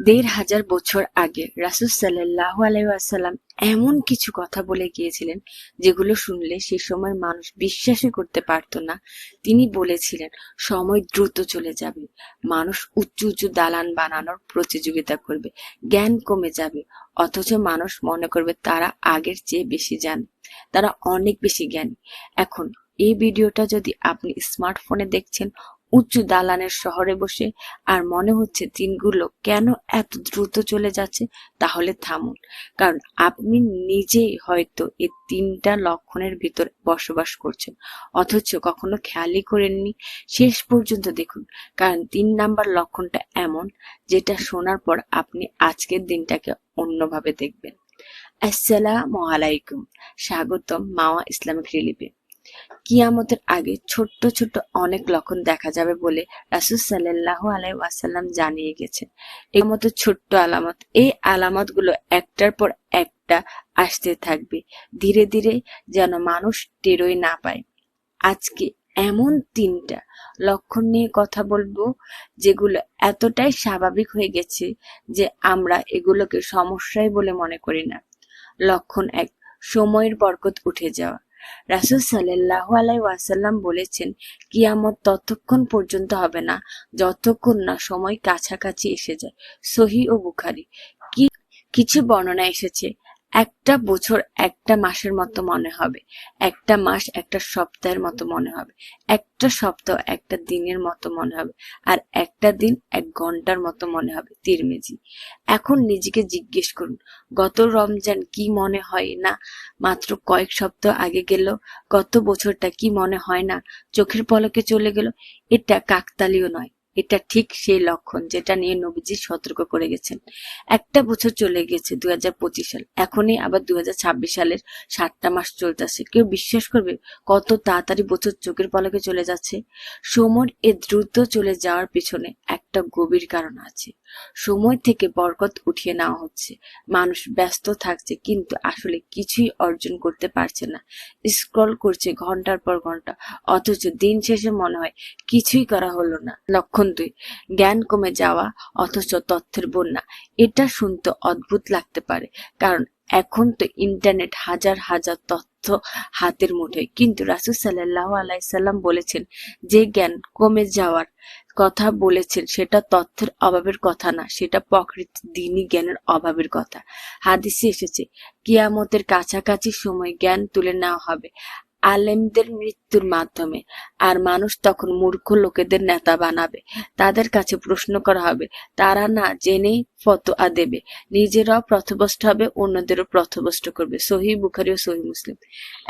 ১৫০০ আগে রাসূল সাল্লাল্লাহু আলাইহি ওয়াসাল্লাম এমন কিছু কথা বলে গিয়েছিলেন যেগুলো শুনলে সে সময় মানুষ বিশ্বাসই করতে পারত না। তিনি বলেছিলেন, সময় দ্রুত চলে যাবে, মানুষ উঁচু উঁচু দালান বানানোর প্রতিযোগিতা করবে, জ্ঞান কমে যাবে, অথচ মানুষ মনে করবে তারা আগের চেয়ে বেশি জানে, তারা অনেক বেশি জ্ঞানী। এখন এই ভিডিওটা যদি আপনি স্মার্টফোনে দেখছেন, উঁচু দালানের শহরে বসে, আর মনে হচ্ছে দিনগুলো কেন এত দ্রুত চলে যাচ্ছে, তাহলে থামুন, কারণ আপনি নিজেই হয়তো এই ৩টা লক্ষণের ভিতর বসবাস করছেন, অথচ কখনো খেয়ালই করেননি। শেষ পর্যন্ত দেখুন, কারণ ৩ নাম্বার লক্ষণটা এমন, যেটা শোনার পর আপনি আজকের দিনটাকে অন্যভাবে দেখবেন। আসসালামু আলাইকুম, স্বাগতম মাওয়া ইসলামিক রিলিফে। কিয়ামতের আগে ছোট্ট ছোট্ট অনেক লক্ষণ দেখা যাবে বলে রাসূল সাল্লাল্লাহু আলাইহি ওয়াসাল্লাম জানিয়ে গেছেন। এই মতো ছোট্ট আলামত, এই আলামতগুলো একটার পর একটা আসতে থাকবে, ধীরে ধীরে, যেন মানুষ টেরই না পায়। আজকে এমন ৩টা লক্ষণ নিয়ে কথা বলবো, যেগুলো এতটাই স্বাভাবিক হয়ে গেছে যে আমরা এগুলোকে সমস্যাই বলে মনে করি না। লক্ষণ ১, সময়ের বরকত উঠে যাওয়া। রাসূল সাল্লাল্লাহু আলাইহি ওয়াসাল্লাম বলেছেন, কিয়ামত ততক্ষণ পর্যন্ত হবে না যতক্ষণ না সময় কাছাকাছি এসে যায়। সহিহ ও বুখারী। কিছু বর্ণনা এসেছে, একটা বছর একটা মাসের মতো মনে হবে, একটা মাস একটা সপ্তাহের মতো মনে হবে, একটা সপ্তাহ একটা দিনের মতো মনে হবে, আর একটা দিন ১ ঘন্টার মতো মনে হবে। তিরমিজি। এখন নিজেকে জিজ্ঞেস করুন, গত রমজান কি মনে হয় না মাত্র কয়েক সপ্তাহ আগে গেল? গত বছরটা কি মনে হয় না চোখের পলকে চলে গেল? এটা কাকতালীয় নয়, এটা ঠিক সেই লক্ষণ যেটা নিয়ে নবীজি সতর্ক করে গেছেন। একটা বছর চলে গেছে, ২০২৫ সাল, এখনই আবার ২০২৬ সালের ৭টা মাস চলতেছে। কেউ বিশ্বাস করবে কত তাড়াতাড়ি বছর চোখের পলকে চলে যাচ্ছে? সময়ের এ দ্রুত চলে যাওয়ার পিছনে একটা গভীর কারণ আছে। সময় থেকে বরকত উঠিয়ে নেওয়া হচ্ছে। মানুষ ব্যস্ত থাকছে, কিন্তু আসলে কিছুই অর্জন করতে পারছে না। স্ক্রল করছে ঘন্টার পর ঘন্টা, অথচ দিন শেষে মনে হয় কিছুই করা হলো না। লক্ষণ ২, জ্ঞান কমে যাওয়া অথচ তথ্যের বন্যা। এটা শুনতে অদ্ভুত লাগতে পারে, কারণ এখন তো ইন্টারনেট, হাজার হাজার তথ্য হাতের মুঠোয়, কিন্তু রাসূল সাল্লাল্লাহু আলাইহি সাল্লাম বলেছেন, যে জ্ঞান কমে যাওয়ার কথা বলেছেন সেটা তথ্যের অভাবের কথা না, সেটা প্রকৃত দ্বীনি জ্ঞানের অভাবের কথা। হাদিসে এসেছে, কিয়ামতের কাছাকাছি সময় জ্ঞান তুলে নেওয়া হবে আলেমদের মৃত্যুর মাধ্যমে, আর মানুষ তখন মূর্খ লোকেদের নেতা বানাবে। তাদের কাছে প্রশ্ন করা হবে, তারা না জেনেই ফতোয়া দেবে, নিজেরাও পথভ্রষ্ট হবে, অন্যদেরও পথভ্রষ্ট করবে। সহিহ বুখারী ও সহিহ মুসলিম।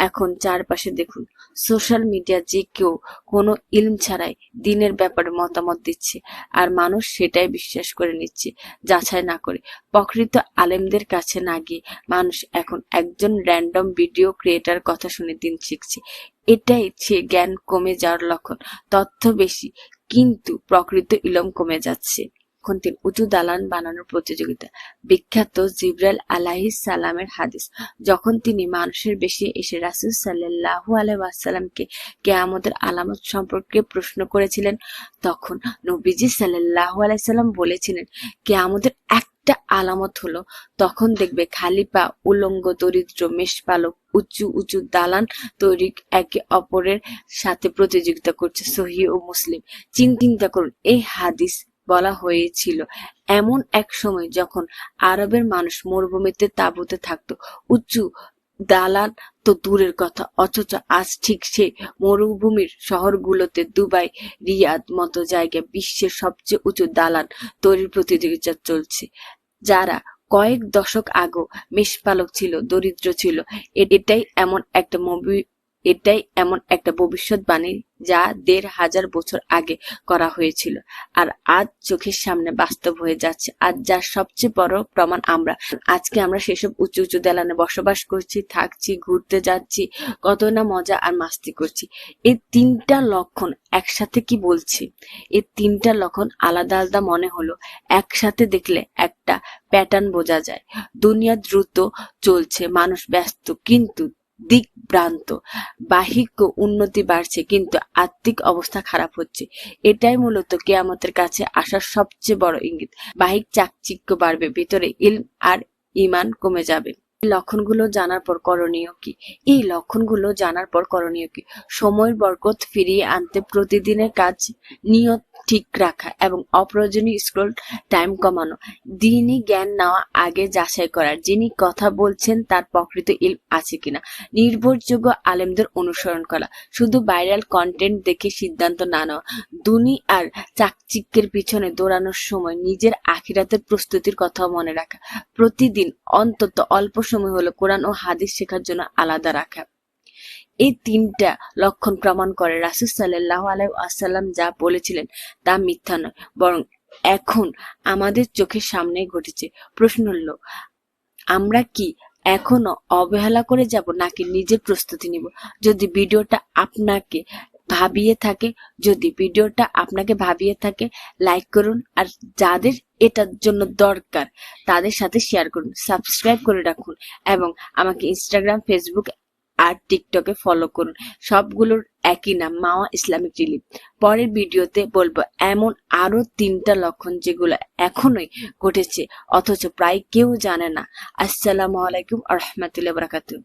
এখন চারপাশে দেখুন, সোশ্যাল মিডিয়া যে কেউ কোনো ইলম ছাড়াই দিনের ব্যাপারে মতামত দিচ্ছে, আর মানুষ সেটাই বিশ্বাস করে নিচ্ছে, যাচাই না করে। প্রকৃত আলেমদের কাছে না গিয়ে মানুষ এখন একজন র্যান্ডম ভিডিও ক্রিয়েটার কথা শুনে দিন শিখছে। এটাই সে জ্ঞান কমে যাওয়ার লক্ষণ। তথ্য বেশি, কিন্তু প্রকৃত ইলম কমে যাচ্ছে। এখন ৩, উঁচু দালান বানানোর প্রতিযোগিতা। বিখ্যাত জিবরাইল আলাইহিস সালামের হাদিস, যখন তিনি মানুষের বেশে এসে রাসূল সাল্লাল্লাহু আলাইহি ওয়াসাল্লামকে কিয়ামতের আলামত সম্পর্কে প্রশ্ন করেছিলেন, তখন নবীজি সাল্লাল্লাহু আলাইহি সাল্লাম বলেছিলেন, কিয়ামতের একটা আলামত হলো, তখন দেখবে খালি পা, উলঙ্গ, দরিদ্র, মেষপালক উঁচু উঁচু দালান তৈরি একে অপরের সাথে প্রতিযোগিতা করছে। সহিহ ও মুসলিম। চিন্তা করুন, এই হাদিস বলা হয়েছিল এমন এক সময় যখন আরবের মানুষ মরুভূমিতে তাঁবুতে থাকতো, উঁচু দালান তো দূরের কথা, অথচ আজ ঠিক সেই মরুভূমির শহরগুলোতে দুবাই, রিয়াদ মতো জায়গায় বিশ্বের সবচেয়ে উঁচু দালান তৈরির প্রতিযোগিতা চলছে। যারা কয়েক দশক আগেও মেষপালক ছিল, দরিদ্র ছিল, এটাই এমন একটা ভবিষ্যৎবাণী যা ১৫০০ বছর আগে করা হয়েছিল, আর আজ চোখের সামনে বাস্তব হয়ে যাচ্ছে। আজ যার সবচেয়ে বড় প্রমাণ আমরা। আজকে আমরা সেসব উঁচু উঁচু দালানে বসবাস করছি, থাকছি, ঘুরতে যাচ্ছি, কত না মজা আর মাস্তি করছি। এই ৩টা লক্ষণ একসাথে কি বলছি? এই ৩টা লক্ষণ আলাদা আলাদা মনে হলো, একসাথে দেখলে একটা প্যাটার্ন বোঝা যায়। দুনিয়া দ্রুত চলছে, মানুষ ব্যস্ত, কিন্তু দিকভ্রান্ত। বাহ্যিক উন্নতি বাড়ছে কিন্তু আত্মিক অবস্থা খারাপ হচ্ছে। এটাই মূলত কিয়ামতের কাছে আসার সবচেয়ে বড় ইঙ্গিত। বাহ্যিক চাকচিক্য বাড়বে, ভিতরে ইলম আর ঈমান কমে যাবে। লক্ষণগুলো জানার পর করণীয় কি? এই লক্ষণগুলো জানার পর করণীয় কি? সময়ের বরকত ফিরিয়ে আনতে প্রতিদিনের কাজ নিয়ত ঠিক রাখা এবং অপ্রয়োজনীয় স্ক্রল টাইম কমানো। দিনই জ্ঞান নেওয়া আগে যাচাই করা, যিনি কথা বলছেন তার প্রকৃত ইলম আছে কিনা। নির্ভরযোগ্য আলেমদের অনুসরণ করা, শুধু ভাইরাল কন্টেন্ট দেখে সিদ্ধান্ত না নেওয়া। দুনিয়ার চাকচিক্যের পিছনে দৌড়ানোর সময় নিজের আখিরাতের প্রস্তুতির কথাও মনে রাখা। প্রতিদিন অন্তত অল্প সময় হলো কোরআন ও হাদিস শেখার জন্য আলাদা রাখা। এই তিনটা লক্ষণ প্রমাণ করে রাসূল সাল্লাল্লাহু আলাইহি ওয়াসাল্লাম যা বলেছিলেন তা মিথ্যা নয়, বরং এখন আমাদের চোখের সামনে ঘটেছে। প্রশ্ন হলো, আমরা কি এখনো অবহেলা করে যাব নাকি নিজের প্রস্তুতি নিব? যদি ভিডিওটা আপনাকে ভাবিয়ে থাকে লাইক করুন, আর যাদের এটার জন্য দরকার তাদের সাথে শেয়ার করুন, সাবস্ক্রাইব করে রাখুন এবং আমাকে ইনস্টাগ্রাম, ফেসবুক আর টিকটকে ফলো করুন। সবগুলোর একই নাম, মাওয়া ইসলামিক রিলিফ। পরের ভিডিওতে বলবো এমন আরো 3টা লক্ষণ যেগুলো এখনোই ঘটেছে অথচ প্রায় কেউ জানে না। আসসালামু আলাইকুম ওয়া রাহমাতুল্লাহি ওয়া বারাকাতুহু।